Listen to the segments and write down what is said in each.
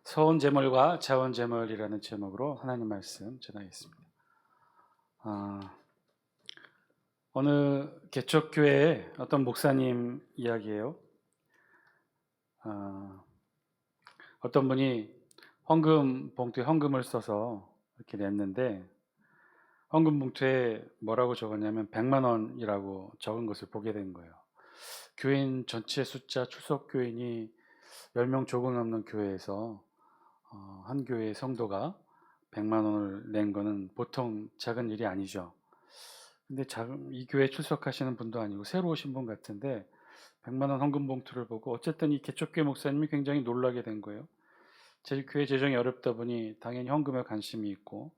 서원제물과 자원제물이라는 제목으로 하나님 말씀 전하겠습니다. 어느 개척교회의 어떤 목사님 이야기예요. 어떤 분이 헌금 봉투에 헌금을 써서 이렇게 냈는데 헌금 봉투에 뭐라고 적었냐면 100만 원이라고 적은 것을 보게 된 거예요. 교인 전체 숫자 출석 교인이 10명 조금 넘는 교회에서 한 교회의 성도가 100만 원을 낸 거는 보통 작은 일이 아니죠. 근데 이 교회에 출석하시는 분도 아니고 새로 오신 분 같은데 100만 원 헌금 봉투를 보고 어쨌든 이 개척교회 목사님이 굉장히 놀라게 된 거예요. 제 교회 재정이 어렵다 보니 당연히 헌금에 관심이 있고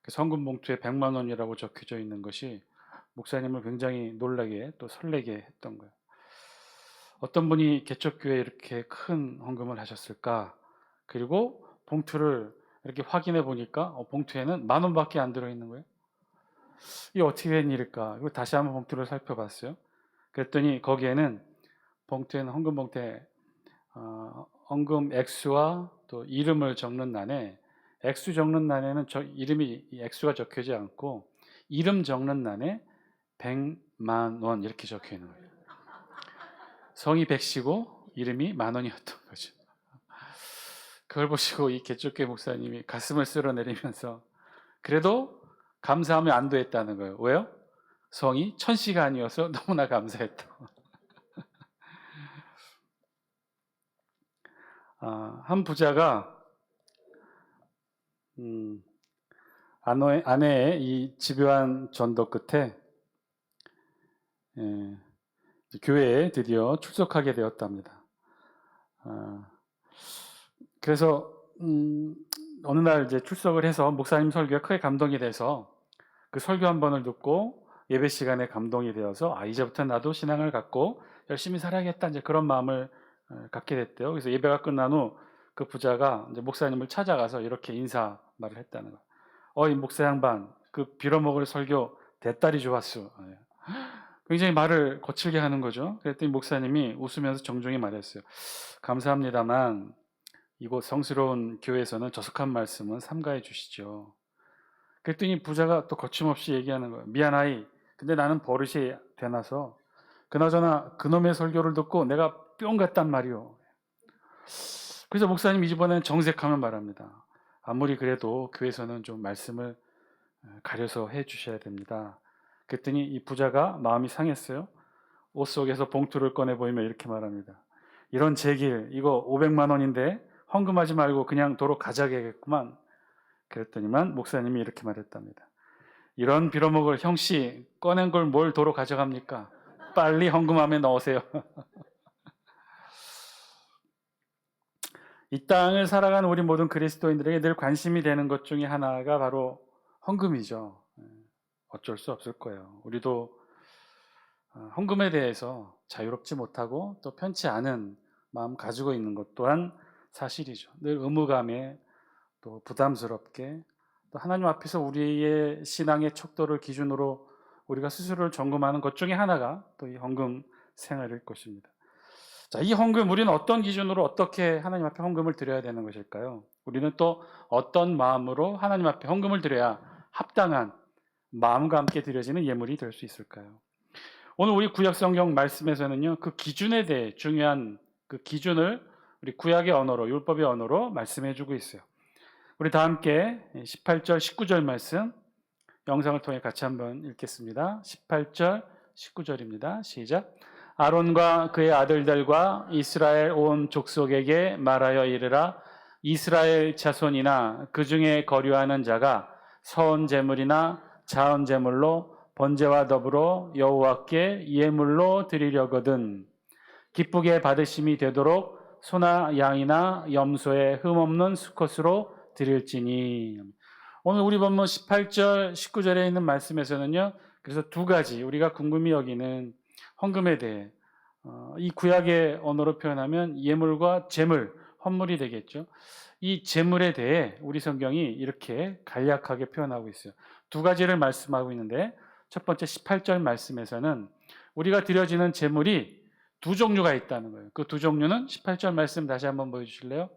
그래서 헌금 봉투에 100만 원이라고 적혀져 있는 것이 목사님을 굉장히 놀라게 또 설레게 했던 거예요. 어떤 분이 개척교회에 이렇게 큰 헌금을 하셨을까? 그리고 봉투를 이렇게 확인해 보니까 봉투에는 10,000원밖에 안 들어있는 거예요. 이게 어떻게 된 일일까? 그리고 다시 한번 봉투를 살펴봤어요. 그랬더니 거기에는 봉투에는 헌금 봉투에 헌금 액수와 또 이름을 적는 란에 액수 적는 란에는 이름이 액수가 적혀지지 않고 이름 적는 란에 100만 원 이렇게 적혀 있는 거예요. 성이 100이고 이름이 10,000원이었던 거죠. 그걸 보시고 이 개척교회 목사님이 가슴을 쓸어내리면서 그래도 감사하면 안도했다는 거예요. 왜요? 성이 1000가 아니어서 너무나 감사했다고. 한 부자가 아내의 이 집요한 전도 끝에 교회에 드디어 출석하게 되었답니다. 그래서 어느 날 이제 출석을 해서 목사님 설교에 크게 감동이 돼서 그 설교 한 번을 듣고 예배 시간에 감동이 되어서 이제부터 나도 신앙을 갖고 열심히 살아야겠다 이제 그런 마음을 갖게 됐대요. 그래서 예배가 끝난 후 그 부자가 이제 목사님을 찾아가서 이렇게 인사 말을 했다는 거예요. 이 목사 양반 그 빌어먹을 설교 대따리 좋았어. 굉장히 말을 거칠게 하는 거죠. 그랬더니 목사님이 웃으면서 정중히 말했어요. 감사합니다만 이곳 성스러운 교회에서는 저속한 말씀은 삼가해 주시죠. 그랬더니 부자가 또 거침없이 얘기하는 거예요. 미안하이. 근데 나는 버릇이 되나서 그나저나 그놈의 설교를 듣고 내가 뿅 갔단 말이오. 그래서 목사님 이번에는 정색하며 말합니다. 아무리 그래도 교회에서는 좀 말씀을 가려서 해 주셔야 됩니다. 그랬더니 이 부자가 마음이 상했어요. 옷 속에서 봉투를 꺼내 보이며 이렇게 말합니다. 이런 제길 이거 500만 원인데 헌금하지 말고 그냥 도로 가져가겠구만. 그랬더니만 목사님이 이렇게 말했답니다. 이런 빌어먹을 형씨 꺼낸 걸 뭘 도로 가져갑니까? 빨리 헌금함에 넣으세요. 이 땅을 살아가는 우리 모든 그리스도인들에게 늘 관심이 되는 것 중에 하나가 바로 헌금이죠. 어쩔 수 없을 거예요. 우리도 헌금에 대해서 자유롭지 못하고 또 편치 않은 마음 가지고 있는 것 또한 사실이죠. 늘 의무감에 또 부담스럽게 또 하나님 앞에서 우리의 신앙의 척도를 기준으로 우리가 스스로를 점검하는 것 중에 하나가 또 이 헌금 생활일 것입니다. 자, 이 헌금 우리는 어떤 기준으로 어떻게 하나님 앞에 헌금을 드려야 되는 것일까요? 우리는 또 어떤 마음으로 하나님 앞에 헌금을 드려야 합당한 마음과 함께 드려지는 예물이 될 수 있을까요? 오늘 우리 구약 성경 말씀에서는요, 그 기준에 대해 중요한 그 기준을 우리 구약의 언어로, 율법의 언어로 말씀해 주고 있어요. 우리 다 함께 18절, 19절 말씀 영상을 통해 같이 한번 읽겠습니다. 18절, 19절입니다. 시작. 아론과 그의 아들들과 이스라엘 온 족속에게 말하여 이르라. 이스라엘 자손이나 그 중에 거류하는 자가 서온 제물이나 자원 제물로 번제와 더불어 여호와께 예물로 드리려거든 기쁘게 받으심이 되도록 소나 양이나 염소의 흠없는 수컷으로 드릴지니. 오늘 우리 본문 18절 19절에 있는 말씀에서는요, 그래서 두 가지 우리가 궁금히 여기는 헌금에 대해 이 구약의 언어로 표현하면 예물과 제물, 헌물이 되겠죠. 이 제물에 대해 우리 성경이 이렇게 간략하게 표현하고 있어요. 두 가지를 말씀하고 있는데 첫 번째 18절 말씀에서는 우리가 드려지는 제물이 두 종류가 있다는 거예요. 그 두 종류는 18절 말씀 다시 한번 보여주실래요?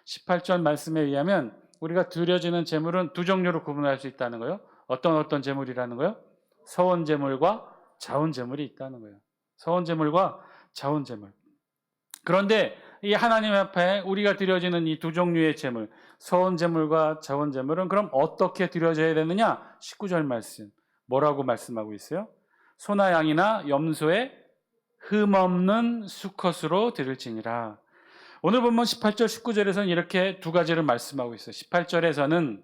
18절 말씀에 의하면 우리가 드려지는 제물은 두 종류로 구분할 수 있다는 거예요. 어떤 제물이라는 거예요? 서원 제물과 자원 제물이 있다는 거예요. 서원 제물과 자원 제물. 그런데 이 하나님 앞에 우리가 드려지는 이 두 종류의 제물, 서원 제물과 자원 제물은 그럼 어떻게 드려져야 되느냐? 19절 말씀. 뭐라고 말씀하고 있어요? 소나 양이나 염소의 흠없는 수컷으로 드릴지니라. 오늘 본문 18절, 19절에서는 이렇게 두 가지를 말씀하고 있어요. 18절에서는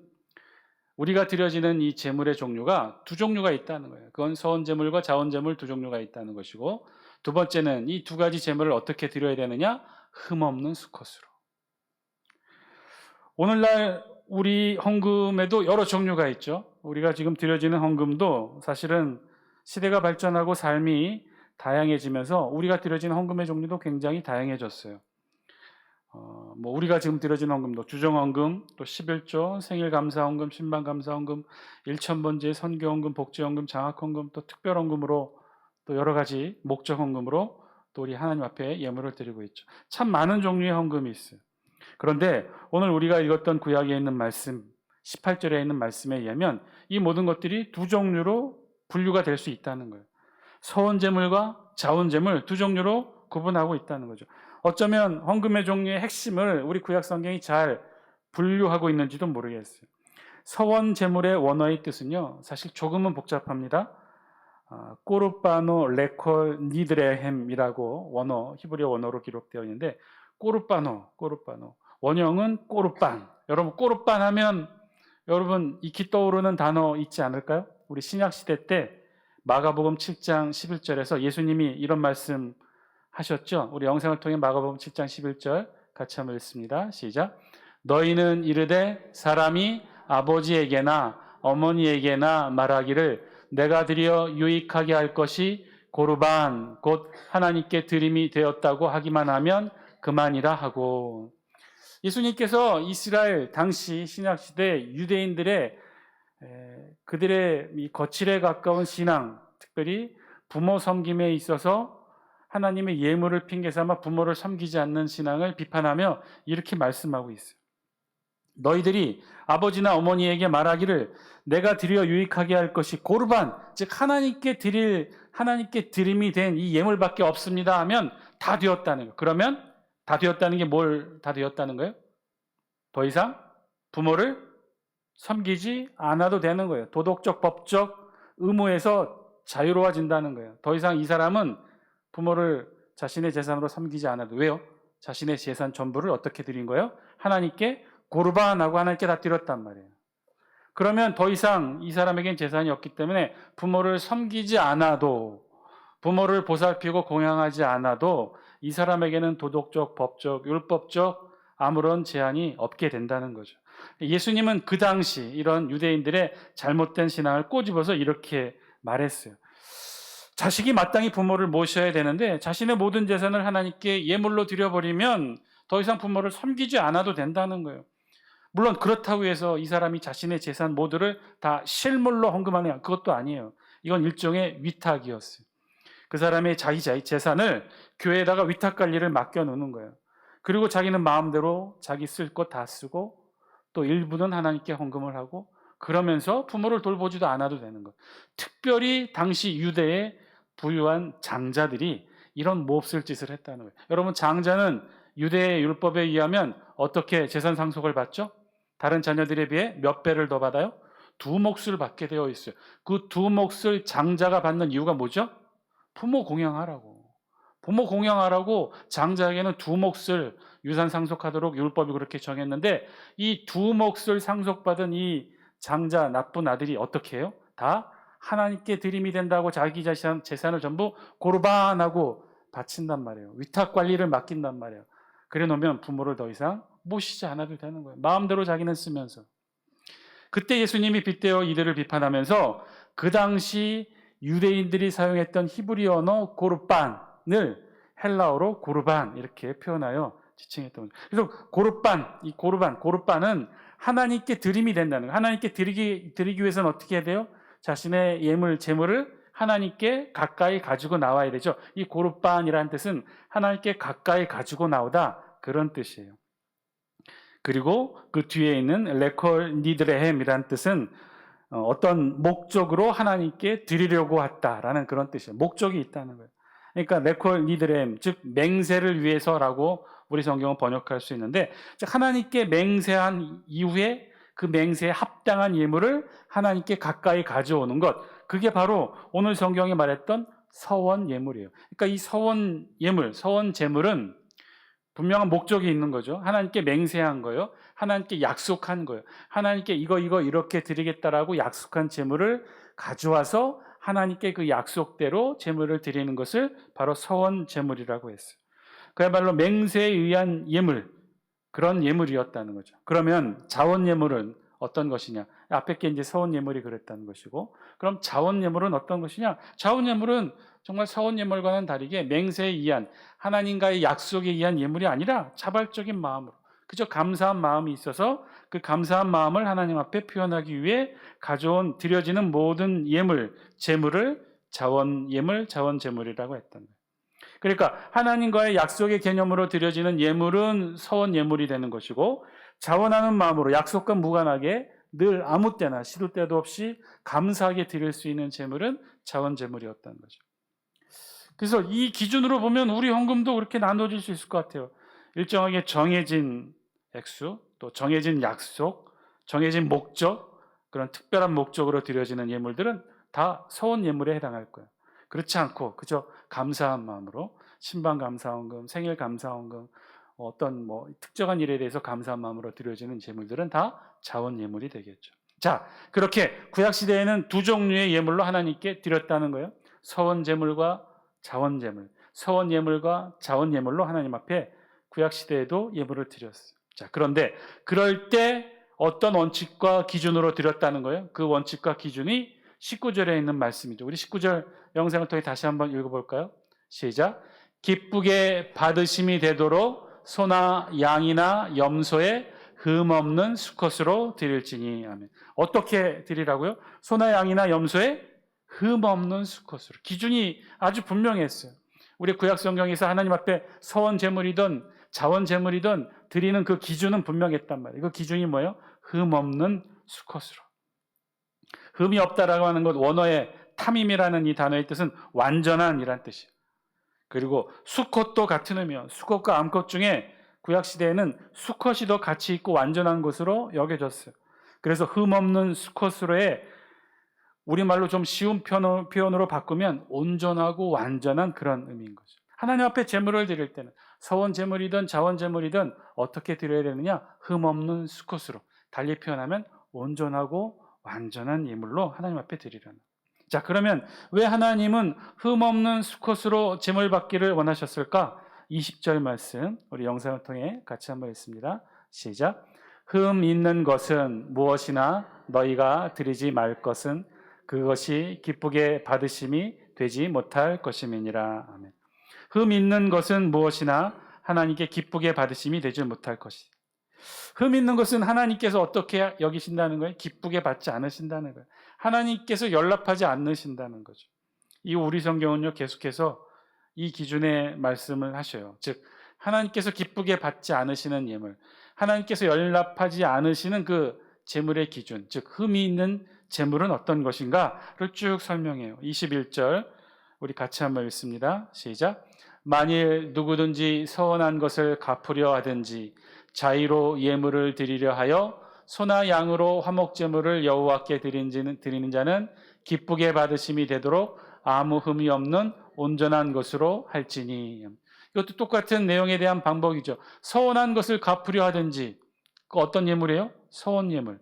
우리가 드려지는 이 제물의 종류가 두 종류가 있다는 거예요. 그건 서원 제물과 자원 제물 두 종류가 있다는 것이고, 두 번째는 이 두 가지 제물을 어떻게 드려야 되느냐? 흠없는 수컷으로. 오늘날 우리 헌금에도 여러 종류가 있죠. 우리가 지금 드려지는 헌금도 사실은 시대가 발전하고 삶이 다양해지면서 우리가 드려지는 헌금의 종류도 굉장히 다양해졌어요. 우리가 지금 드려지는 헌금도 주정헌금, 또 11조, 생일감사헌금, 신방감사헌금, 일천번제, 선교헌금, 복지헌금, 장학헌금, 또 특별헌금으로 또 여러 가지 목적헌금으로 또 우리 하나님 앞에 예물을 드리고 있죠. 참 많은 종류의 헌금이 있어요. 그런데 오늘 우리가 읽었던 구약에 있는 말씀, 18절에 있는 말씀에 의하면 이 모든 것들이 두 종류로 분류가 될 수 있다는 거예요. 서원제물과 자원제물 두 종류로 구분하고 있다는 거죠. 어쩌면 헌금의 종류의 핵심을 우리 구약 성경이 잘 분류하고 있는지도 모르겠어요. 서원제물의 원어의 뜻은요, 사실 조금은 복잡합니다. 꼬르바노 레콜 니드레햄이라고 히브리어 원어로 기록되어 있는데, 꼬르바노 원형은 꼬르반. 여러분 꼬르반 하면 여러분 익히 떠오르는 단어 있지 않을까요? 우리 신약 시대 때 마가복음 7장 11절에서 예수님이 이런 말씀 하셨죠. 우리 영상을 통해 마가복음 7장 11절 같이 한번 읽습니다. 시작. 너희는 이르되 사람이 아버지에게나 어머니에게나 말하기를 내가 드려 유익하게 할 것이 고르반 곧 하나님께 드림이 되었다고 하기만 하면 그만이라 하고, 예수님께서 이스라엘 당시 신약시대 유대인들의 그들의 이 거칠에 가까운 신앙, 특별히 부모 섬김에 있어서 하나님의 예물을 핑계삼아 부모를 섬기지 않는 신앙을 비판하며 이렇게 말씀하고 있어요. 너희들이 아버지나 어머니에게 말하기를 내가 드려 유익하게 할 것이 고르반, 즉 하나님께 드림이 된 이 예물밖에 없습니다 하면 다 되었다는 거예요. 그러면 다 되었다는 게 뭘 다 되었다는 거예요? 더 이상 부모를 섬기지 않아도 되는 거예요. 도덕적, 법적 의무에서 자유로워진다는 거예요. 더 이상 이 사람은 부모를 자신의 재산으로 섬기지 않아도. 왜요? 자신의 재산 전부를 어떻게 드린 거예요? 하나님께 고르반하고 하나님께 다 드렸단 말이에요. 그러면 더 이상 이 사람에겐 재산이 없기 때문에 부모를 섬기지 않아도, 부모를 보살피고 공양하지 않아도 이 사람에게는 도덕적, 법적, 율법적 아무런 제한이 없게 된다는 거죠. 예수님은 그 당시 이런 유대인들의 잘못된 신앙을 꼬집어서 이렇게 말했어요. 자식이 마땅히 부모를 모셔야 되는데 자신의 모든 재산을 하나님께 예물로 드려버리면 더 이상 부모를 섬기지 않아도 된다는 거예요. 물론 그렇다고 해서 이 사람이 자신의 재산 모두를 다 실물로 헌금하냐, 그것도 아니에요. 이건 일종의 위탁이었어요. 그 사람의 자기 재산을 교회에다가 위탁 관리를 맡겨놓는 거예요. 그리고 자기는 마음대로 자기 쓸 것 다 쓰고 또 일부는 하나님께 헌금을 하고 그러면서 부모를 돌보지도 않아도 되는 거예요. 특별히 당시 유대의 부유한 장자들이 이런 몹쓸 짓을 했다는 거예요. 여러분, 장자는 유대의 율법에 의하면 어떻게 재산 상속을 받죠? 다른 자녀들에 비해 몇 배를 더 받아요? 두 몫을 받게 되어 있어요. 그 두 몫을 장자가 받는 이유가 뭐죠? 부모 공양하라고. 부모 공양하라고 장자에게는 두 몫을 유산 상속하도록 율법이 그렇게 정했는데, 이 두 몫을 상속받은 이 장자 나쁜 아들이 어떻게 해요? 다 하나님께 드림이 된다고 자기 재산을 전부 고르반하고 바친단 말이에요. 위탁 관리를 맡긴단 말이에요. 그래 놓으면 부모를 더 이상 모시지 않아도 되는 거예요. 마음대로 자기는 쓰면서. 그때 예수님이 빗대어 이들을 비판하면서 그 당시 유대인들이 사용했던 히브리 언어 고르반을 헬라어로 고르반 이렇게 표현하여 지칭했던 거죠. 그래서 고르반은 하나님께 드림이 된다는 거예요. 하나님께 드리기 위해서는 어떻게 해야 돼요? 자신의 재물을 하나님께 가까이 가지고 나와야 되죠. 이 고르반이라는 뜻은 하나님께 가까이 가지고 나오다, 그런 뜻이에요. 그리고 그 뒤에 있는 레콜 니드레헴이라는 뜻은 어떤 목적으로 하나님께 드리려고 했다라는 그런 뜻이에요. 목적이 있다는 거예요. 그러니까 레콜 니드레헴, 즉 맹세를 위해서라고 우리 성경은 번역할 수 있는데, 즉 하나님께 맹세한 이후에 그 맹세에 합당한 예물을 하나님께 가까이 가져오는 것, 그게 바로 오늘 성경이 말했던 서원 예물이에요. 그러니까 이 서원 예물, 서원 제물은 분명한 목적이 있는 거죠. 하나님께 맹세한 거예요. 하나님께 약속한 거예요. 하나님께 이거 이렇게 드리겠다라고 약속한 제물을 가져와서 하나님께 그 약속대로 제물을 드리는 것을 바로 서원 제물이라고 했어요. 그야말로 맹세에 의한 예물, 그런 예물이었다는 거죠. 그러면 자원 예물은 어떤 것이냐? 앞에 게 이제 서원 예물이 그랬다는 것이고, 그럼 자원 예물은 어떤 것이냐? 자원 예물은 정말 서원 예물과는 다르게 맹세에 의한, 하나님과의 약속에 의한 예물이 아니라 자발적인 마음으로, 그저 감사한 마음이 있어서 그 감사한 마음을 하나님 앞에 표현하기 위해 가져온, 드려지는 모든 예물, 제물을 자원 예물, 자원 제물이라고 했던 거예요. 그러니까 하나님과의 약속의 개념으로 드려지는 예물은 서원 예물이 되는 것이고, 자원하는 마음으로 약속과 무관하게 늘 아무 때나 시도 때도 없이 감사하게 드릴 수 있는 제물은 자원 제물이었다는 거죠. 그래서 이 기준으로 보면 우리 헌금도 그렇게 나눠질 수 있을 것 같아요. 일정하게 정해진 액수, 또 정해진 약속, 정해진 목적, 그런 특별한 목적으로 드려지는 예물들은 다 서원 예물에 해당할 거예요. 그렇지 않고 그저 감사한 마음으로 신방 감사헌금, 생일 감사헌금, 어떤 특정한 일에 대해서 감사한 마음으로 드려지는 제물들은 다 자원 예물이 되겠죠. 자, 그렇게 구약 시대에는 두 종류의 예물로 하나님께 드렸다는 거예요. 서원 제물과 자원 제물, 서원 예물과 자원 예물로 하나님 앞에 구약 시대에도 예물을 드렸어요. 자, 그런데 그럴 때 어떤 원칙과 기준으로 드렸다는 거예요? 그 원칙과 기준이 19절에 있는 말씀이죠. 우리 19절 영상을 통해 다시 한번 읽어볼까요? 시작. 기쁘게 받으심이 되도록 소나 양이나 염소에 흠 없는 수컷으로 드릴지니. 아멘. 어떻게 드리라고요? 소나 양이나 염소에 흠 없는 수컷으로. 기준이 아주 분명했어요. 우리 구약 성경에서 하나님 앞에 서원 제물이든 자원 제물이든 드리는 그 기준은 분명했단 말이에요. 그 기준이 뭐예요? 흠 없는 수컷으로. 흠이 없다라고 하는 것, 원어의 탐임이라는 이 단어의 뜻은 완전한이란 뜻이에요. 그리고 수컷도 같은 의미예요. 수컷과 암컷 중에 구약 시대에는 수컷이 더 가치 있고 완전한 것으로 여겨졌어요. 그래서 흠 없는 수컷으로의, 우리말로 좀 쉬운 표현으로 바꾸면 온전하고 완전한 그런 의미인 거죠. 하나님 앞에 제물을 드릴 때는 서원 제물이든 자원 제물이든 어떻게 드려야 되느냐? 흠 없는 수컷으로, 달리 표현하면 온전하고 완전한 예물로 하나님 앞에 드리라는. 자, 그러면 왜 하나님은 흠 없는 수컷으로 제물 받기를 원하셨을까? 20절 말씀 우리 영상을 통해 같이 한번 읽습니다. 시작. 흠 있는 것은 무엇이나 너희가 드리지 말 것은 그것이 기쁘게 받으심이 되지 못할 것임이니라. 아멘. 흠 있는 것은 무엇이나 하나님께 기쁘게 받으심이 되지 못할 것이. 흠 있는 것은 하나님께서 어떻게 여기신다는 거예요? 기쁘게 받지 않으신다는 거예요. 하나님께서 연락하지 않으신다는 거죠. 이 우리 성경은요, 계속해서 이 기준의 말씀을 하셔요. 즉 하나님께서 기쁘게 받지 않으시는 예물, 하나님께서 연락하지 않으시는 그 제물의 기준, 즉 흠이 있는 제물은 어떤 것인가를 쭉 설명해요. 21절 우리 같이 한번 읽습니다. 시작. 만일 누구든지 서원한 것을 갚으려 하든지 자의로 예물을 드리려 하여 소나 양으로 화목제물을 여호와께 드리는 자는 기쁘게 받으심이 되도록 아무 흠이 없는 온전한 것으로 할지니. 이것도 똑같은 내용에 대한 방법이죠. 서원한 것을 갚으려 하든지, 그 어떤 예물이에요? 서원 예물.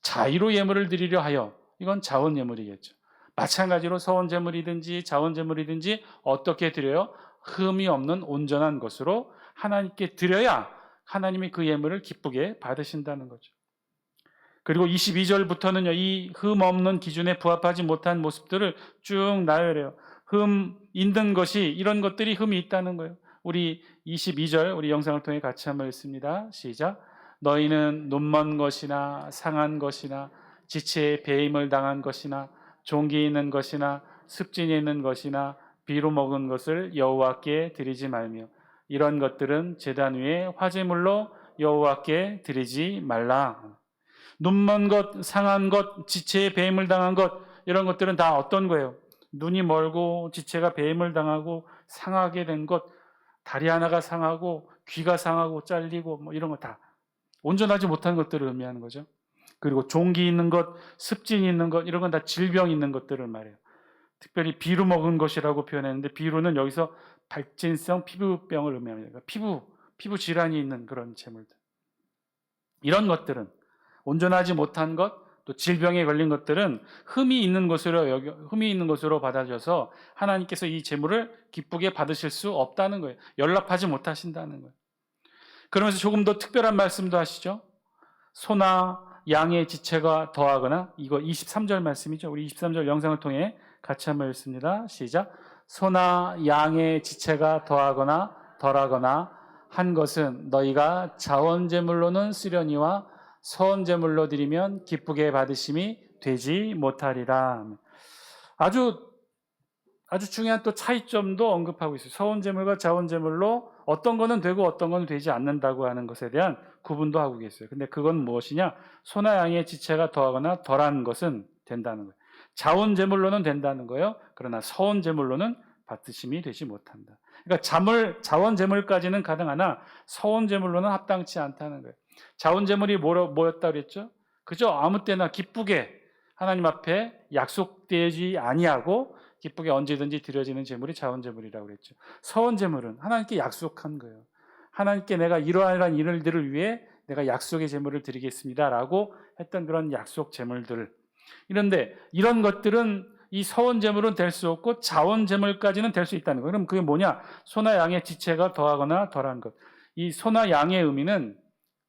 자의로 예물을 드리려 하여, 이건 자원 예물이겠죠. 마찬가지로 서원 제물이든지 자원 제물이든지 어떻게 드려요? 흠이 없는 온전한 것으로 하나님께 드려야 하나님이 그 예물을 기쁘게 받으신다는 거죠. 그리고 22절부터는요, 이 흠 없는 기준에 부합하지 못한 모습들을 쭉 나열해요. 흠 있는 것이, 이런 것들이 흠이 있다는 거예요. 우리 22절 우리 영상을 통해 같이 한번 읽습니다. 시작. 너희는 눈먼 것이나 상한 것이나 지체에 배임을 당한 것이나 종기 있는 것이나 습진이 있는 것이나 비로 먹은 것을 여호와께 드리지 말며 이런 것들은 제단 위에 화제물로 여호와께 드리지 말라. 눈먼 것, 상한 것, 지체에 배임을 당한 것, 이런 것들은 다 어떤 거예요? 눈이 멀고 지체가 배임을 당하고 상하게 된 것, 다리 하나가 상하고 귀가 상하고 잘리고 뭐 이런 거 다 온전하지 못한 것들을 의미하는 거죠. 그리고 종기 있는 것, 습진 있는 것, 이런 건 다 질병 있는 것들을 말해요. 특별히 비루 먹은 것이라고 표현했는데, 비루는 여기서 발진성 피부병을 의미합니다. 피부 질환이 있는 그런 재물들. 이런 것들은 온전하지 못한 것, 또 질병에 걸린 것들은 흠이 있는 것으로 받아줘서 하나님께서 이 재물을 기쁘게 받으실 수 없다는 거예요. 연락하지 못하신다는 거예요. 그러면서 조금 더 특별한 말씀도 하시죠. 소나 양의 지체가 더하거나, 이거 23절 말씀이죠. 우리 23절 영상을 통해 같이 한번 읽습니다. 시작. 소나 양의 지체가 더하거나 덜하거나 한 것은 너희가 자원제물로는 쓰려니와 서원제물로 드리면 기쁘게 받으심이 되지 못하리라. 아주 중요한 또 차이점도 언급하고 있어요. 서원제물과 자원제물로 어떤 거는 되고 어떤 거는 되지 않는다고 하는 것에 대한 구분도 하고 계세요. 근데 그건 무엇이냐? 소나 양의 지체가 더하거나 덜한 것은 된다는 거예요. 자원제물로는 된다는 거예요. 그러나 서원제물로는 받으심이 되지 못한다. 그러니까 자원제물까지는 가능하나 서원제물로는 합당치 않다는 거예요. 자원제물이 뭐였다 그랬죠? 그저 아무 때나 기쁘게 하나님 앞에 약속되지 아니하고 기쁘게 언제든지 드려지는 제물이 자원제물이라고 그랬죠. 서원제물은 하나님께 약속한 거예요. 하나님께 내가 이러한 일들을 위해 내가 약속의 제물을 드리겠습니다라고 했던 그런 약속 제물들. 이런데 이런 것들은 이 서원제물은 될 수 없고 자원제물까지는 될 수 있다는 거예요. 그럼 그게 뭐냐? 소나 양의 지체가 더하거나 덜한 것. 이 소나 양의 의미는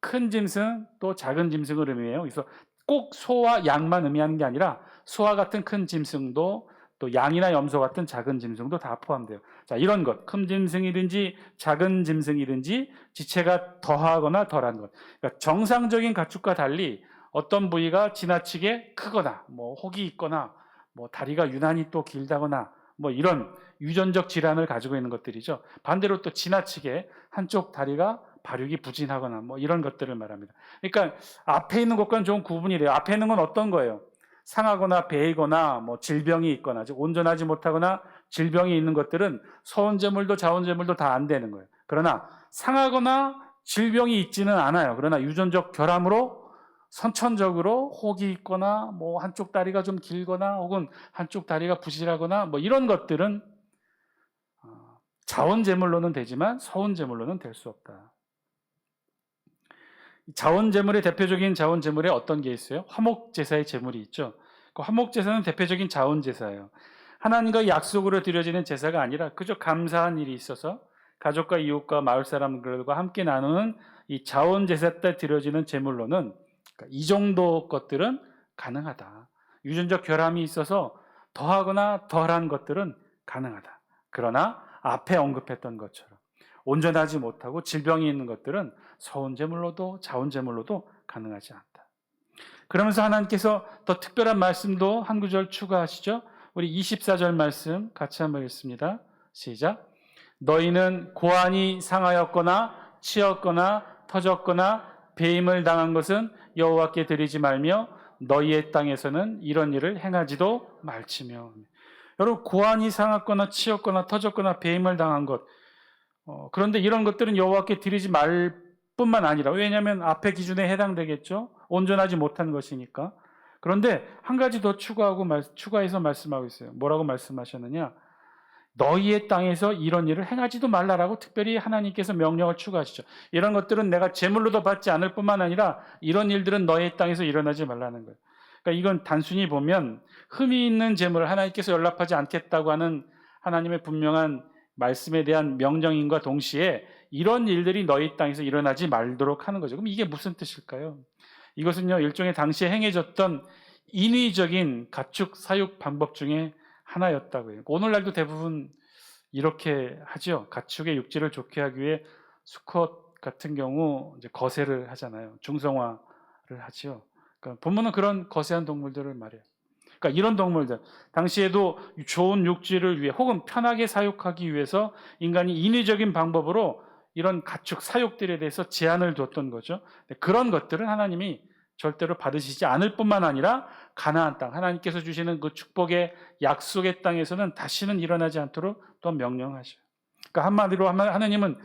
큰 짐승 또 작은 짐승을 의미해요. 그래서 꼭 소와 양만 의미하는 게 아니라 소와 같은 큰 짐승도 또 양이나 염소 같은 작은 짐승도 다 포함돼요. 자, 이런 것, 큰 짐승이든지 작은 짐승이든지 지체가 더하거나 덜한 것. 그러니까 정상적인 가축과 달리 어떤 부위가 지나치게 크거나 뭐 혹이 있거나 뭐 다리가 유난히 또 길다거나 뭐 이런 유전적 질환을 가지고 있는 것들이죠. 반대로 또 지나치게 한쪽 다리가 발육이 부진하거나 뭐 이런 것들을 말합니다. 그러니까 앞에 있는 것과는 좀 구분이 돼요. 앞에 있는 건 어떤 거예요? 상하거나 배이거나 뭐 질병이 있거나 온전하지 못하거나 질병이 있는 것들은 서원제물도 자원제물도 다 안 되는 거예요. 그러나 상하거나 질병이 있지는 않아요. 그러나 유전적 결함으로 선천적으로 혹이 있거나 뭐 한쪽 다리가 좀 길거나 혹은 한쪽 다리가 부실하거나 뭐 이런 것들은 자원제물로는 되지만 서원제물로는 될 수 없다. 자원제물의 대표적인 자원제물에 어떤 게 있어요? 화목제사의 제물이 있죠. 그 화목제사는 대표적인 자원제사예요. 하나님과 약속으로 드려지는 제사가 아니라 그저 감사한 일이 있어서 가족과 이웃과 마을 사람들과 함께 나누는 이 자원제사 때 드려지는 제물로는 그러니까 이 정도 것들은 가능하다. 유전적 결함이 있어서 더하거나 덜한 것들은 가능하다. 그러나 앞에 언급했던 것처럼 온전하지 못하고 질병이 있는 것들은 서원제물로도 자원제물로도 가능하지 않다. 그러면서 하나님께서 더 특별한 말씀도 한 구절 추가하시죠. 우리 24절 말씀 같이 한번 읽습니다. 시작. 너희는 고안이 상하였거나 치였거나 터졌거나 배임을 당한 것은 여호와께 드리지 말며 너희의 땅에서는 이런 일을 행하지도 말지며. 여러분, 고안이 상했거나 치였거나 터졌거나 배임을 당한 것, 그런데 이런 것들은 여호와께 드리지 말 뿐만 아니라, 왜냐하면 앞에 기준에 해당되겠죠. 온전하지 못한 것이니까. 그런데 한 가지 더 추가해서 말씀하고 있어요. 뭐라고 말씀하셨느냐? 너희의 땅에서 이런 일을 행하지도 말라라고 특별히 하나님께서 명령을 추가하시죠. 이런 것들은 내가 제물로도 받지 않을 뿐만 아니라 이런 일들은 너희의 땅에서 일어나지 말라는 거예요. 그러니까 이건 단순히 보면 흠이 있는 제물을 하나님께서 연락하지 않겠다고 하는 하나님의 분명한 말씀에 대한 명령인과 동시에 이런 일들이 너희 땅에서 일어나지 말도록 하는 거죠. 그럼 이게 무슨 뜻일까요? 이것은요, 일종의 당시에 행해졌던 인위적인 가축 사육 방법 중에 하나였다고 해요. 오늘날도 대부분 이렇게 하죠. 가축의 육질을 좋게 하기 위해 수컷 같은 경우 이제 거세를 하잖아요. 중성화를 하죠. 그러니까 본문은 그런 거세한 동물들을 말해요. 그러니까 이런 동물들, 당시에도 좋은 육질을 위해 혹은 편하게 사육하기 위해서 인간이 인위적인 방법으로 이런 가축 사육들에 대해서 제한을 뒀던 거죠. 그런 것들은 하나님이 절대로 받으시지 않을 뿐만 아니라 가나안 땅, 하나님께서 주시는 그 축복의 약속의 땅에서는 다시는 일어나지 않도록 또 명령하셔요. 그러니까 한마디로 하나님은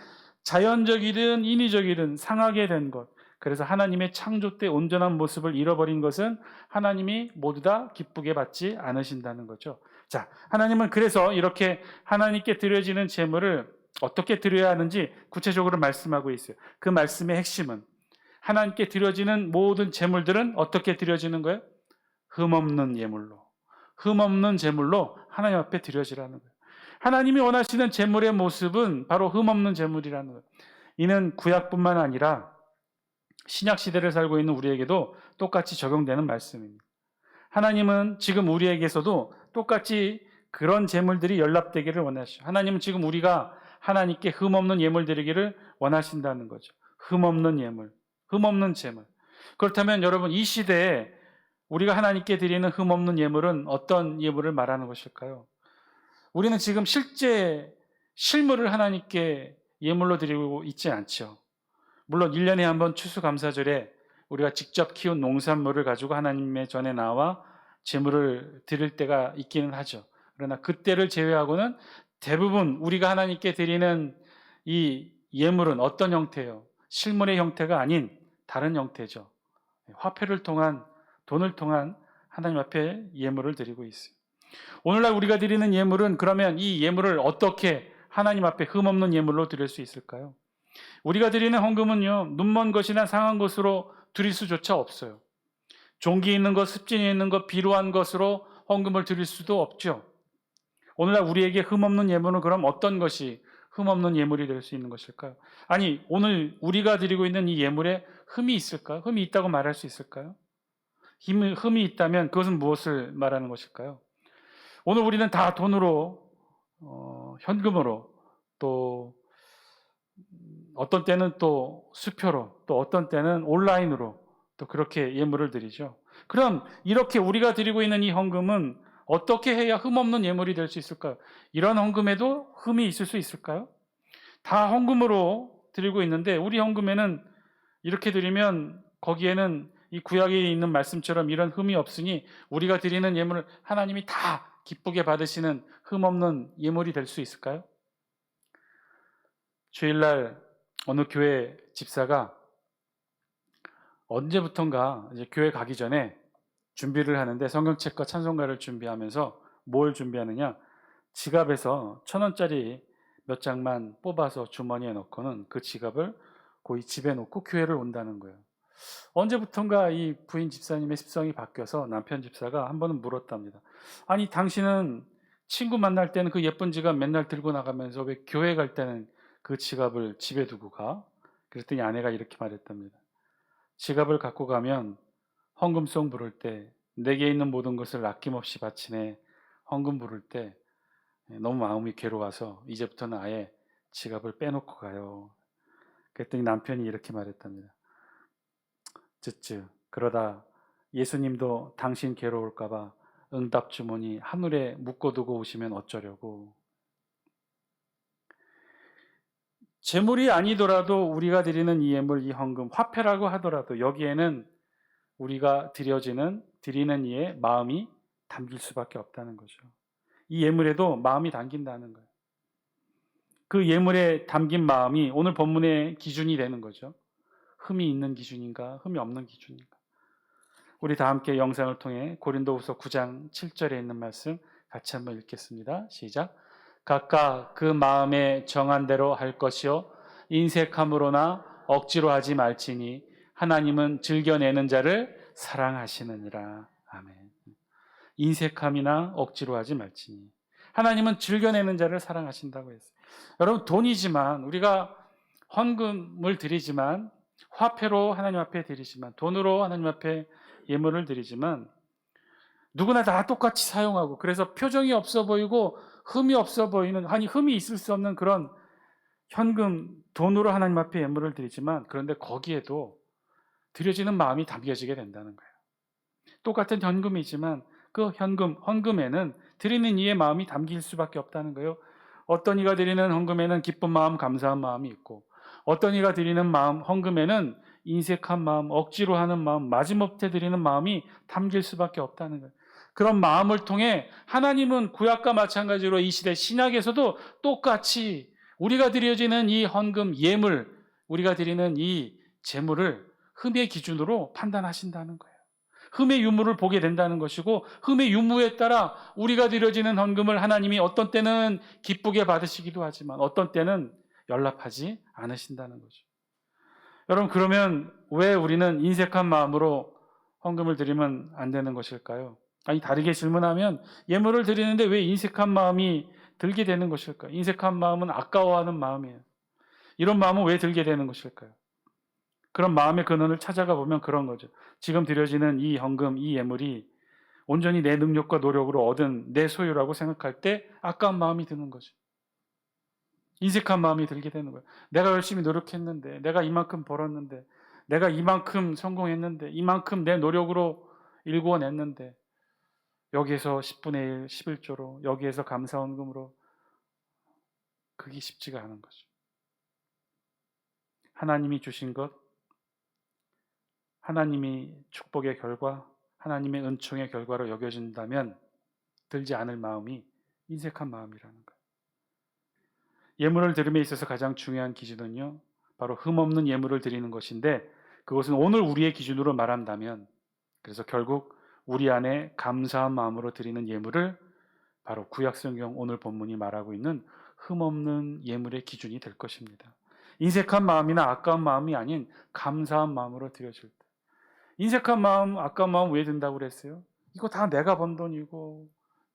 자연적이든 인위적이든 상하게 된 것, 그래서 하나님의 창조 때 온전한 모습을 잃어버린 것은 하나님이 모두 다 기쁘게 받지 않으신다는 거죠. 자, 하나님은 그래서 이렇게 하나님께 드려지는 제물을 어떻게 드려야 하는지 구체적으로 말씀하고 있어요. 그 말씀의 핵심은 하나님께 드려지는 모든 제물들은 어떻게 드려지는 거예요? 흠없는 예물로, 흠없는 제물로 하나님 앞에 드려지라는 거예요. 하나님이 원하시는 제물의 모습은 바로 흠없는 제물이라는 거예요. 이는 구약뿐만 아니라 신약 시대를 살고 있는 우리에게도 똑같이 적용되는 말씀입니다. 하나님은 지금 우리에게서도 똑같이 그런 제물들이 연락되기를 원하시죠. 하나님은 지금 우리가 하나님께 흠없는 예물 드리기를 원하신다는 거죠. 흠없는 예물, 흠없는 제물. 그렇다면 여러분, 이 시대에 우리가 하나님께 드리는 흠없는 예물은 어떤 예물을 말하는 것일까요? 우리는 지금 실제 실물을 하나님께 예물로 드리고 있지 않죠. 물론 1년에 한 번 추수감사절에 우리가 직접 키운 농산물을 가지고 하나님의 전에 나와 제물을 드릴 때가 있기는 하죠. 그러나 그때를 제외하고는 대부분 우리가 하나님께 드리는 이 예물은 어떤 형태예요? 실물의 형태가 아닌 다른 형태죠. 화폐를 통한, 돈을 통한 하나님 앞에 예물을 드리고 있어요. 오늘날 우리가 드리는 예물은 그러면 이 예물을 어떻게 하나님 앞에 흠없는 예물로 드릴 수 있을까요? 우리가 드리는 헌금은요, 눈먼 것이나 상한 것으로 드릴 수조차 없어요. 종기 있는 것, 습진이 있는 것, 비루한 것으로 헌금을 드릴 수도 없죠. 오늘날 우리에게 흠없는 예물은 그럼 어떤 것이 흠없는 예물이 될 수 있는 것일까요? 아니, 오늘 우리가 드리고 있는 이 예물에 흠이 있을까요? 흠이 있다고 말할 수 있을까요? 흠이 있다면 그것은 무엇을 말하는 것일까요? 오늘 우리는 다 돈으로, 현금으로, 또 어떤 때는 또 수표로, 또 어떤 때는 온라인으로 또 그렇게 예물을 드리죠. 그럼 이렇게 우리가 드리고 있는 이 헌금은 어떻게 해야 흠없는 예물이 될 수 있을까요? 이런 헌금에도 흠이 있을 수 있을까요? 다 헌금으로 드리고 있는데 우리 헌금에는 이렇게 드리면 거기에는 이 구약에 있는 말씀처럼 이런 흠이 없으니 우리가 드리는 예물을 하나님이 다 기쁘게 받으시는 흠없는 예물이 될 수 있을까요? 주일날 어느 교회 집사가 언제부턴가 이제 교회 가기 전에 준비를 하는데 성경책과 찬송가를 준비하면서 뭘 준비하느냐? 지갑에서 1,000원짜리 몇 장만 뽑아서 주머니에 넣고는 그 지갑을 거의 집에 놓고 교회를 온다는 거예요. 언제부턴가 이 부인 집사님의 습성이 바뀌어서 남편 집사가 한 번은 물었답니다. 아니, 당신은 친구 만날 때는 그 예쁜 지갑 맨날 들고 나가면서 왜 교회 갈 때는 그 지갑을 집에 두고 가? 그랬더니 아내가 이렇게 말했답니다. 지갑을 갖고 가면 헌금송 부를 때 내게 있는 모든 것을 아낌없이 바치네. 헌금 부를 때 너무 마음이 괴로워서 이제부터는 아예 지갑을 빼놓고 가요. 그랬더니 남편이 이렇게 말했답니다. 쯧쯧, 그러다 예수님도 당신 괴로울까봐 응답 주머니 하늘에 묶어두고 오시면 어쩌려고. 재물이 아니더라도 우리가 드리는 이 예물, 이 헌금, 화폐라고 하더라도 여기에는 우리가 드리는 이의 마음이 담길 수밖에 없다는 거죠. 이 예물에도 마음이 담긴다는 거예요. 그 예물에 담긴 마음이 오늘 본문의 기준이 되는 거죠. 흠이 있는 기준인가, 흠이 없는 기준인가. 우리 다 함께 영상을 통해 고린도후서 9장 7절에 있는 말씀 같이 한번 읽겠습니다. 시작. 각각 그 마음에 정한 대로 할 것이요 인색함으로나 억지로 하지 말지니 하나님은 즐겨내는 자를 사랑하시느니라. 아멘. 인색함이나 억지로 하지 말지니 하나님은 즐겨내는 자를 사랑하신다고 했어요. 여러분, 돈이지만 우리가 헌금을 드리지만 화폐로 하나님 앞에 드리지만 돈으로 하나님 앞에 예물을 드리지만 누구나 다 똑같이 사용하고 그래서 표정이 없어 보이고 흠이 없어 보이는, 아니 흠이 있을 수 없는 그런 현금, 돈으로 하나님 앞에 예물을 드리지만 그런데 거기에도 드려지는 마음이 담겨지게 된다는 거예요. 똑같은 현금이지만 그 헌금에는 드리는 이의 마음이 담길 수밖에 없다는 거예요. 어떤 이가 드리는 헌금에는 기쁜 마음, 감사한 마음이 있고 어떤 이가 드리는 마음, 헌금에는 인색한 마음, 억지로 하는 마음, 마지못해 드리는 마음이 담길 수밖에 없다는 거예요. 그런 마음을 통해 하나님은 구약과 마찬가지로 이 시대 신약에서도 똑같이 우리가 드려지는 이 헌금, 예물, 우리가 드리는 이 제물을 흠의 기준으로 판단하신다는 거예요. 흠의 유무를 보게 된다는 것이고, 흠의 유무에 따라 우리가 드려지는 헌금을 하나님이 어떤 때는 기쁘게 받으시기도 하지만 어떤 때는 연락하지 않으신다는 거죠. 여러분, 그러면 왜 우리는 인색한 마음으로 헌금을 드리면 안 되는 것일까요? 아니, 다르게 질문하면 예물을 드리는데 왜 인색한 마음이 들게 되는 것일까요? 인색한 마음은 아까워하는 마음이에요. 이런 마음은 왜 들게 되는 것일까요? 그런 마음의 근원을 찾아가 보면 그런 거죠. 지금 드려지는 이 헌금, 이 예물이 온전히 내 능력과 노력으로 얻은 내 소유라고 생각할 때 아까운 마음이 드는 거죠. 인색한 마음이 들게 되는 거예요. 내가 열심히 노력했는데, 내가 이만큼 벌었는데, 내가 이만큼 성공했는데, 이만큼 내 노력으로 일구어냈는데, 여기에서 10분의 1, 11조로, 여기에서 감사헌금으로, 그게 쉽지가 않은 거죠. 하나님이 주신 것, 하나님이 축복의 결과, 하나님의 은총의 결과로 여겨진다면 들지 않을 마음이 인색한 마음이라는 거예요. 예물을 드림에 있어서 가장 중요한 기준은요, 바로 흠없는 예물을 드리는 것인데, 그것은 오늘 우리의 기준으로 말한다면, 그래서 결국 우리 안에 감사한 마음으로 드리는 예물을 바로 구약성경 오늘 본문이 말하고 있는 흠없는 예물의 기준이 될 것입니다. 인색한 마음이나 아까운 마음이 아닌 감사한 마음으로 드려질 때, 인색한 마음, 아까운 마음 왜 든다고 그랬어요? 이거 다 내가 번 돈이고,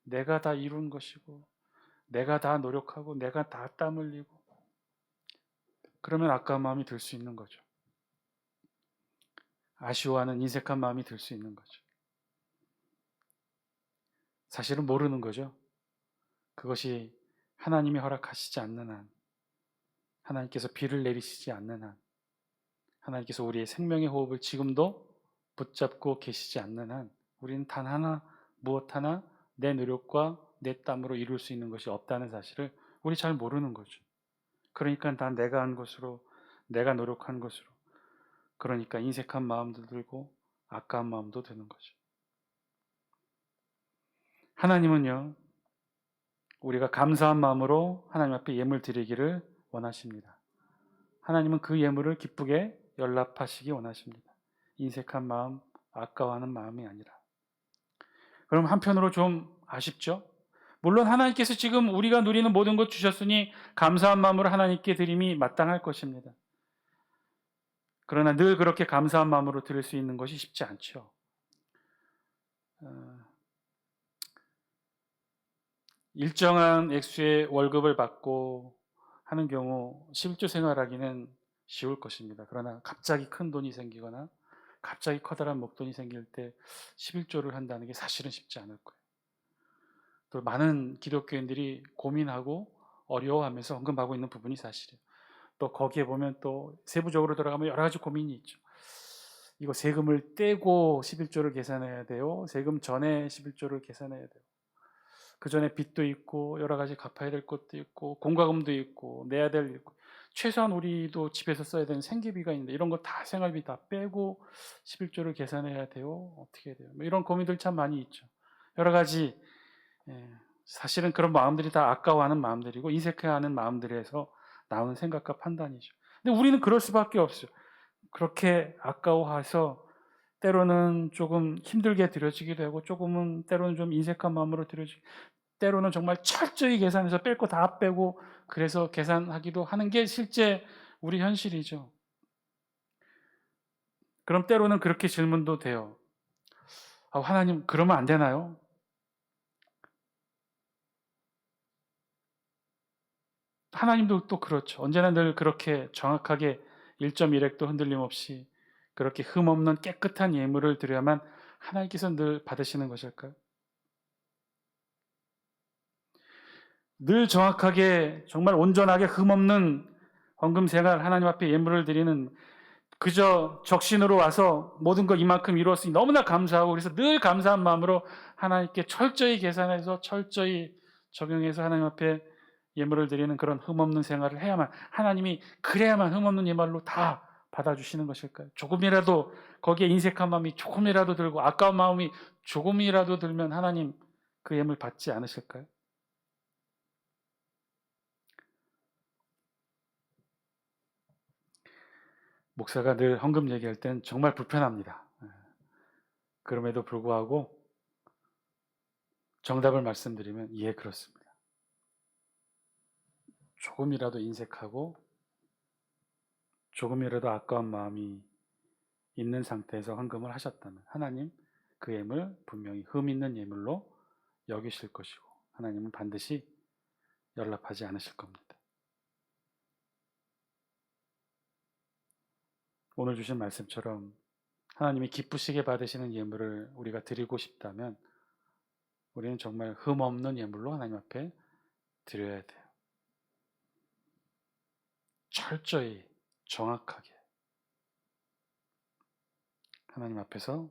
내가 다 이룬 것이고, 내가 다 노력하고, 내가 다 땀 흘리고, 그러면 아까운 마음이 들 수 있는 거죠. 아쉬워하는 인색한 마음이 들 수 있는 거죠. 사실은 모르는 거죠. 그것이 하나님이 허락하시지 않는 한, 하나님께서 비를 내리시지 않는 한, 하나님께서 우리의 생명의 호흡을 지금도 붙잡고 계시지 않는 한, 우리는 단 하나, 무엇 하나 내 노력과 내 땀으로 이룰 수 있는 것이 없다는 사실을 우리 잘 모르는 거죠. 그러니까 다 내가 한 것으로, 내가 노력한 것으로, 그러니까 인색한 마음도 들고 아까운 마음도 드는 거죠. 하나님은요, 우리가 감사한 마음으로 하나님 앞에 예물 드리기를 원하십니다. 하나님은 그 예물을 기쁘게 연락하시기 원하십니다. 인색한 마음, 아까워하는 마음이 아니라. 그럼 한편으로 좀 아쉽죠? 물론 하나님께서 지금 우리가 누리는 모든 것 주셨으니 감사한 마음으로 하나님께 드림이 마땅할 것입니다. 그러나 늘 그렇게 감사한 마음으로 드릴 수 있는 것이 쉽지 않죠. 일정한 액수의 월급을 받고 하는 경우 11조 생활하기는 쉬울 것입니다. 그러나 갑자기 큰 돈이 생기거나 갑자기 커다란 목돈이 생길 때 11조를 한다는 게 사실은 쉽지 않을 거예요. 또 많은 기독교인들이 고민하고 어려워하면서 헌금하고 있는 부분이 사실이에요. 또 거기에 보면 또 세부적으로 들어가면 여러 가지 고민이 있죠. 이거 세금을 떼고 11조를 계산해야 돼요? 세금 전에 11조를 계산해야 돼요? 그 전에 빚도 있고 여러 가지 갚아야 될 것도 있고 공과금도 있고 내야 될 일 있고, 최소한 우리도 집에서 써야 되는 생계비가 있는데 이런 거 다 생활비 다 빼고 11조를 계산해야 돼요? 어떻게 해야 돼요? 이런 고민들 참 많이 있죠. 여러 가지 사실은 그런 마음들이 다 아까워하는 마음들이고 인색해하는 마음들에서 나오는 생각과 판단이죠. 근데 우리는 그럴 수밖에 없어요. 그렇게 아까워해서 때로는 조금 힘들게 드려지기도 하고 조금은 때로는 좀 인색한 마음으로 드려지고 때로는 정말 철저히 계산해서 뺄 거 다 빼고 그래서 계산하기도 하는 게 실제 우리 현실이죠. 그럼 때로는 그렇게 질문도 돼요. 하나님 그러면 안 되나요? 하나님도 또 그렇죠. 언제나 늘 그렇게 정확하게 1.1획도 흔들림 없이 그렇게 흠없는 깨끗한 예물을 드려야만 하나님께서 늘 받으시는 것일까요? 늘 정확하게 정말 온전하게 흠없는 헌금 생활, 하나님 앞에 예물을 드리는, 그저 적신으로 와서 모든 걸 이만큼 이루었으니 너무나 감사하고 그래서 늘 감사한 마음으로 하나님께 철저히 계산해서 철저히 적용해서 하나님 앞에 예물을 드리는 그런 흠없는 생활을 해야만, 하나님이 그래야만 흠없는 예물로 다 받아주시는 것일까요? 조금이라도 거기에 인색한 마음이 조금이라도 들고 아까운 마음이 조금이라도 들면 하나님 그 예물 받지 않으실까요? 목사가 늘 헌금 얘기할 땐 정말 불편합니다. 그럼에도 불구하고 정답을 말씀드리면 예, 그렇습니다. 조금이라도 인색하고 조금이라도 아까운 마음이 있는 상태에서 헌금을 하셨다면 하나님 그 예물 분명히 흠 있는 예물로 여기실 것이고 하나님은 반드시 연락하지 않으실 겁니다. 오늘 주신 말씀처럼 하나님이 기쁘시게 받으시는 예물을 우리가 드리고 싶다면 우리는 정말 흠 없는 예물로 하나님 앞에 드려야 돼요. 철저히 정확하게 하나님 앞에서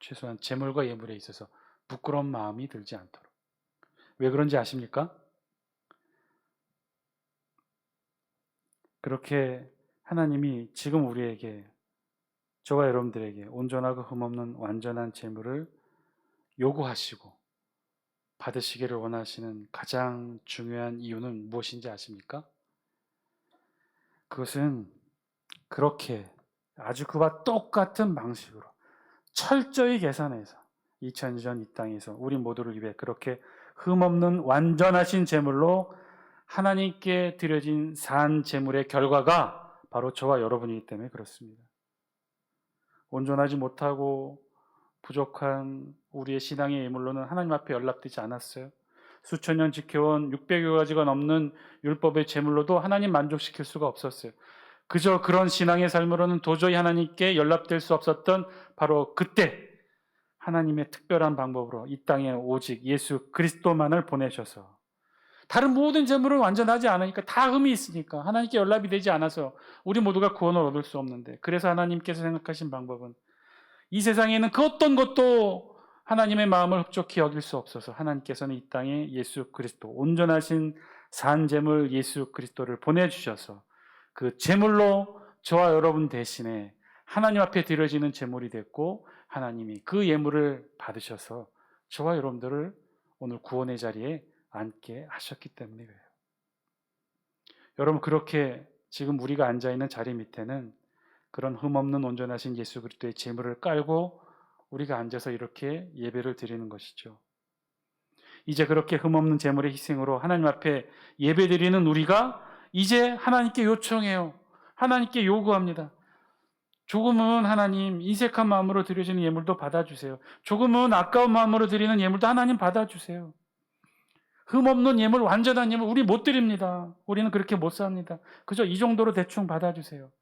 최소한 제물과 예물에 있어서 부끄러운 마음이 들지 않도록. 왜 그런지 아십니까? 그렇게 하나님이 지금 우리에게, 저와 여러분들에게 온전하고 흠없는 완전한 제물을 요구하시고 받으시기를 원하시는 가장 중요한 이유는 무엇인지 아십니까? 그것은 그렇게 아주 그와 똑같은 방식으로 철저히 계산해서 2000년 이 땅에서 우리 모두를 위해 그렇게 흠없는 완전하신 제물로 하나님께 드려진 산 제물의 결과가 바로 저와 여러분이기 때문에 그렇습니다. 온전하지 못하고 부족한 우리의 신앙의 예물로는 하나님 앞에 연락되지 않았어요. 수천 년 지켜온 600여 가지가 넘는 율법의 제물로도 하나님 만족시킬 수가 없었어요. 그저 그런 신앙의 삶으로는 도저히 하나님께 연락될 수 없었던 바로 그때 하나님의 특별한 방법으로 이 땅에 오직 예수 그리스도만을 보내셔서, 다른 모든 제물은 완전하지 않으니까 다 흠이 있으니까 하나님께 연락이 되지 않아서 우리 모두가 구원을 얻을 수 없는데, 그래서 하나님께서 생각하신 방법은 이 세상에 있는 그 어떤 것도 하나님의 마음을 흡족히 여길 수 없어서 하나님께서는 이 땅에 예수 그리스도, 온전하신 산 제물 예수 그리스도를 보내주셔서 그 제물로 저와 여러분 대신에 하나님 앞에 드려지는 제물이 됐고, 하나님이 그 예물을 받으셔서 저와 여러분들을 오늘 구원의 자리에 앉게 하셨기 때문에 그래요. 여러분, 그렇게 지금 우리가 앉아있는 자리 밑에는 그런 흠없는 온전하신 예수 그리스도의 제물을 깔고 우리가 앉아서 이렇게 예배를 드리는 것이죠. 이제 그렇게 흠없는 제물의 희생으로 하나님 앞에 예배 드리는 우리가 이제 하나님께 요청해요. 하나님께 요구합니다. 조금은 하나님 인색한 마음으로 드려지는 예물도 받아주세요. 조금은 아까운 마음으로 드리는 예물도 하나님 받아주세요. 흠없는 예물, 완전한 예물 우리 못 드립니다. 우리는 그렇게 못 삽니다. 그저 이 정도로 대충 받아주세요.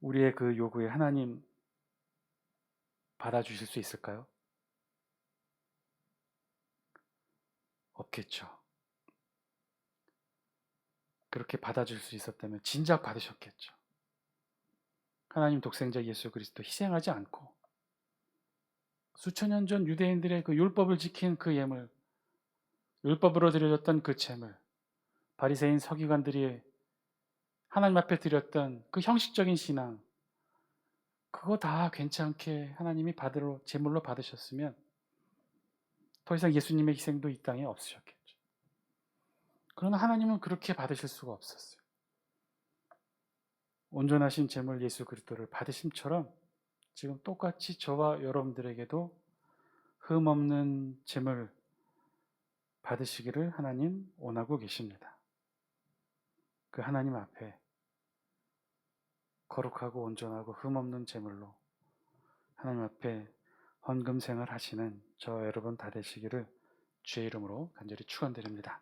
우리의 그 요구에 하나님 받아주실 수 있을까요? 없겠죠. 그렇게 받아줄 수 있었다면 진작 받으셨겠죠. 하나님 독생자 예수 그리스도 희생하지 않고 수천 년 전 유대인들의 그 율법을 지킨 그 예물, 율법으로 드려졌던 그 제물, 바리새인 서기관들이 하나님 앞에 드렸던 그 형식적인 신앙, 그거 다 괜찮게 하나님이 받으러 제물로 받으셨으면 더 이상 예수님의 희생도 이 땅에 없으셨겠죠. 그러나 하나님은 그렇게 받으실 수가 없었어요. 온전하신 제물 예수 그리스도를 받으심처럼 지금 똑같이 저와 여러분들에게도 흠없는 제물 받으시기를 하나님 원하고 계십니다. 그 하나님 앞에 거룩하고 온전하고 흠없는 제물로 하나님 앞에 헌금 생활 하시는 저 여러분 다 되시기를 주의 이름으로 간절히 축원드립니다.